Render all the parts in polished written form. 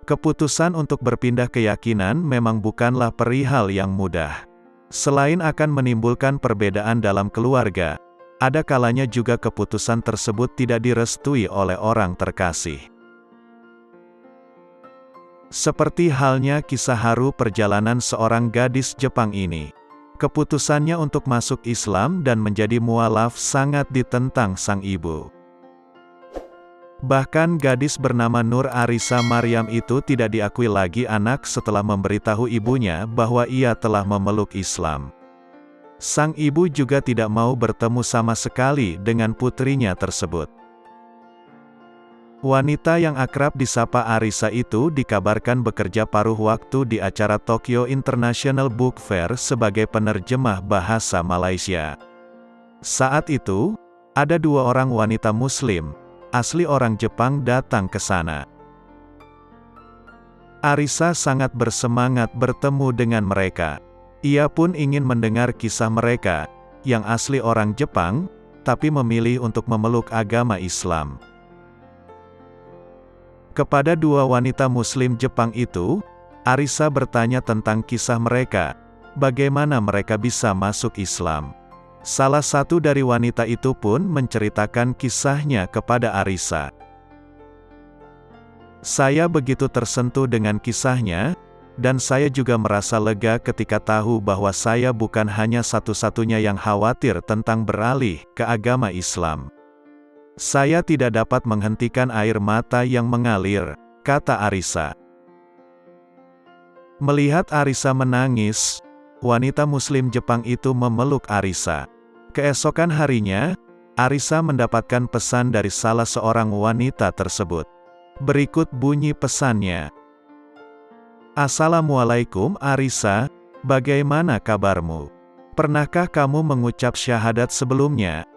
Keputusan untuk berpindah keyakinan memang bukanlah perihal yang mudah. Selain akan menimbulkan perbedaan dalam keluarga, ada kalanya juga keputusan tersebut tidak direstui oleh orang terkasih. Seperti halnya kisah haru perjalanan seorang gadis Jepang ini. Keputusannya untuk masuk Islam dan menjadi mualaf sangat ditentang sang ibu. Bahkan gadis bernama Nur Arisa Maryam itu tidak diakui lagi anak setelah memberitahu ibunya bahwa ia telah memeluk Islam. Sang ibu juga tidak mau bertemu sama sekali dengan putrinya tersebut. Wanita yang akrab disapa Arisa itu dikabarkan bekerja paruh waktu di acara Tokyo International Book Fair sebagai penerjemah bahasa Malaysia. Saat itu, ada 2 orang wanita Muslim asli orang Jepang datang ke sana. Arisa sangat bersemangat bertemu dengan mereka. Ia pun ingin mendengar kisah mereka, yang asli orang Jepang, tapi memilih untuk memeluk agama Islam. Kepada 2 wanita Muslim Jepang itu, Arisa bertanya tentang kisah mereka, bagaimana mereka bisa masuk Islam. Salah satu dari wanita itu pun menceritakan kisahnya kepada Arisa. Saya begitu tersentuh dengan kisahnya, dan saya juga merasa lega ketika tahu bahwa saya bukan hanya satu-satunya yang khawatir tentang beralih ke agama Islam. Saya tidak dapat menghentikan air mata yang mengalir, kata Arisa. Melihat Arisa menangis, wanita Muslim Jepang itu memeluk Arisa. Keesokan harinya, Arisa mendapatkan pesan dari salah seorang wanita tersebut. Berikut bunyi pesannya. Assalamualaikum Arisa, bagaimana kabarmu? Pernahkah kamu mengucap syahadat sebelumnya?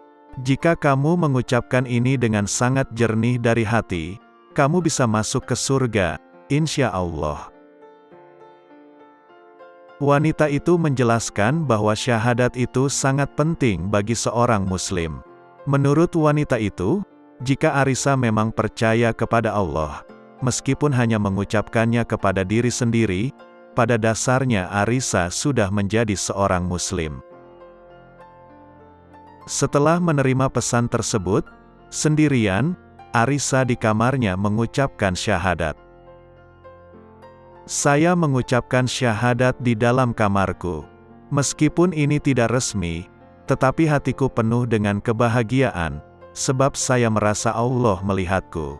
Jika kamu mengucapkan ini dengan sangat jernih dari hati, kamu bisa masuk ke surga, insya Allah. Wanita itu menjelaskan bahwa syahadat itu sangat penting bagi seorang Muslim. Menurut wanita itu, jika Arisa memang percaya kepada Allah, meskipun hanya mengucapkannya kepada diri sendiri, pada dasarnya Arisa sudah menjadi seorang Muslim. Setelah menerima pesan tersebut, sendirian, Arisa di kamarnya mengucapkan syahadat. Saya mengucapkan syahadat di dalam kamarku. Meskipun ini tidak resmi, tetapi hatiku penuh dengan kebahagiaan, sebab saya merasa Allah melihatku.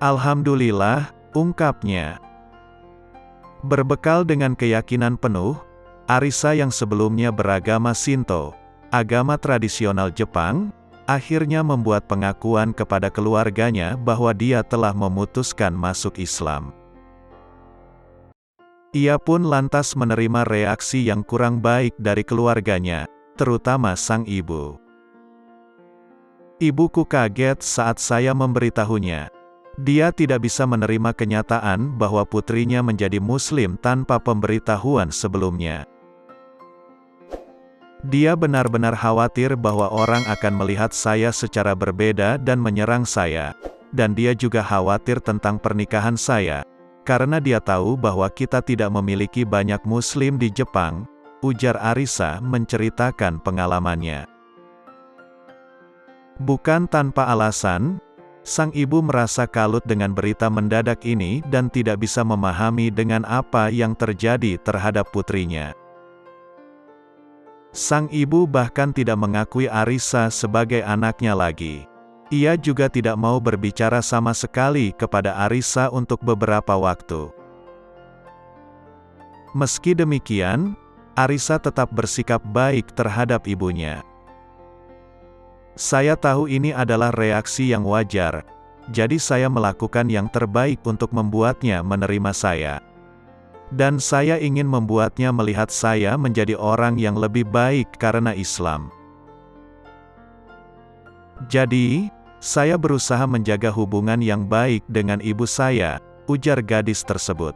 Alhamdulillah, ungkapnya. Berbekal dengan keyakinan penuh, Arisa yang sebelumnya beragama Shinto, agama tradisional Jepang, akhirnya membuat pengakuan kepada keluarganya bahwa dia telah memutuskan masuk Islam. Ia pun lantas menerima reaksi yang kurang baik dari keluarganya, terutama sang ibu. Ibuku kaget saat saya memberitahunya. Dia tidak bisa menerima kenyataan bahwa putrinya menjadi Muslim tanpa pemberitahuan sebelumnya. Dia benar-benar khawatir bahwa orang akan melihat saya secara berbeda dan menyerang saya, dan dia juga khawatir tentang pernikahan saya. Karena dia tahu bahwa kita tidak memiliki banyak Muslim di Jepang, ujar Arisa menceritakan pengalamannya. Bukan tanpa alasan, sang ibu merasa kalut dengan berita mendadak ini dan tidak bisa memahami dengan apa yang terjadi terhadap putrinya. Sang ibu bahkan tidak mengakui Arisa sebagai anaknya lagi. Ia juga tidak mau berbicara sama sekali kepada Arisa untuk beberapa waktu. Meski demikian, Arisa tetap bersikap baik terhadap ibunya. Saya tahu ini adalah reaksi yang wajar, jadi saya melakukan yang terbaik untuk membuatnya menerima saya. Dan saya ingin membuatnya melihat saya menjadi orang yang lebih baik karena Islam. Jadi, saya berusaha menjaga hubungan yang baik dengan ibu saya, ujar gadis tersebut.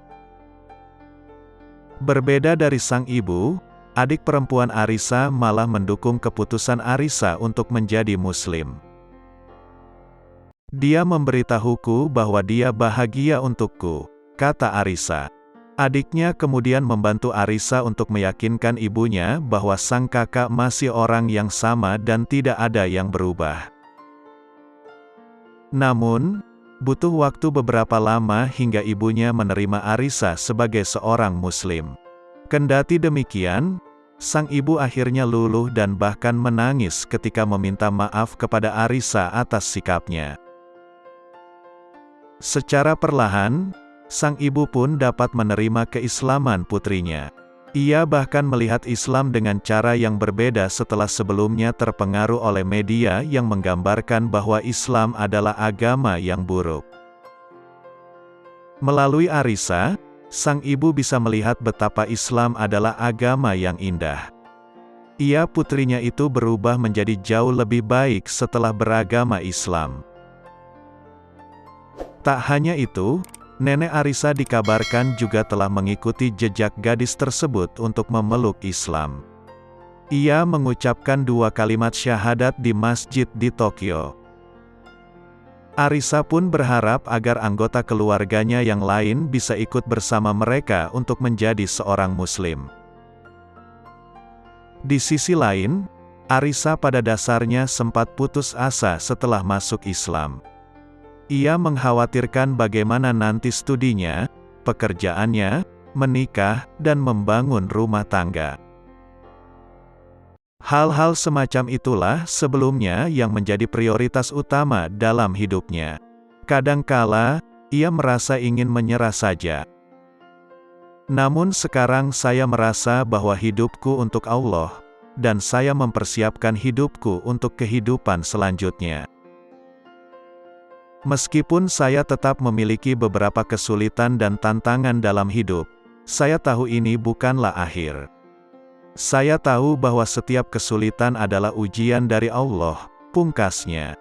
Berbeda dari sang ibu, adik perempuan Arisa malah mendukung keputusan Arisa untuk menjadi Muslim. Dia memberitahuku bahwa dia bahagia untukku, kata Arisa. Adiknya kemudian membantu Arisa untuk meyakinkan ibunya bahwa sang kakak masih orang yang sama dan tidak ada yang berubah. Namun, butuh waktu beberapa lama hingga ibunya menerima Arisa sebagai seorang Muslim. Kendati demikian, sang ibu akhirnya luluh dan bahkan menangis ketika meminta maaf kepada Arisa atas sikapnya. Secara perlahan, sang ibu pun dapat menerima keislaman putrinya. Ia bahkan melihat Islam dengan cara yang berbeda setelah sebelumnya terpengaruh oleh media yang menggambarkan bahwa Islam adalah agama yang buruk. Melalui Arisa, sang ibu bisa melihat betapa Islam adalah agama yang indah. Ia putrinya itu berubah menjadi jauh lebih baik setelah beragama Islam. Tak hanya itu, Nenek Arisa dikabarkan juga telah mengikuti jejak gadis tersebut untuk memeluk Islam. Ia mengucapkan 2 kalimat syahadat di masjid di Tokyo. Arisa pun berharap agar anggota keluarganya yang lain bisa ikut bersama mereka untuk menjadi seorang Muslim. Di sisi lain, Arisa pada dasarnya sempat putus asa setelah masuk Islam. Ia mengkhawatirkan bagaimana nanti studinya, pekerjaannya, menikah, dan membangun rumah tangga. Hal-hal semacam itulah sebelumnya yang menjadi prioritas utama dalam hidupnya. Kadangkala, ia merasa ingin menyerah saja. Namun sekarang saya merasa bahwa hidupku untuk Allah, dan saya mempersiapkan hidupku untuk kehidupan selanjutnya. Meskipun saya tetap memiliki beberapa kesulitan dan tantangan dalam hidup, saya tahu ini bukanlah akhir. Saya tahu bahwa setiap kesulitan adalah ujian dari Allah, pungkasnya.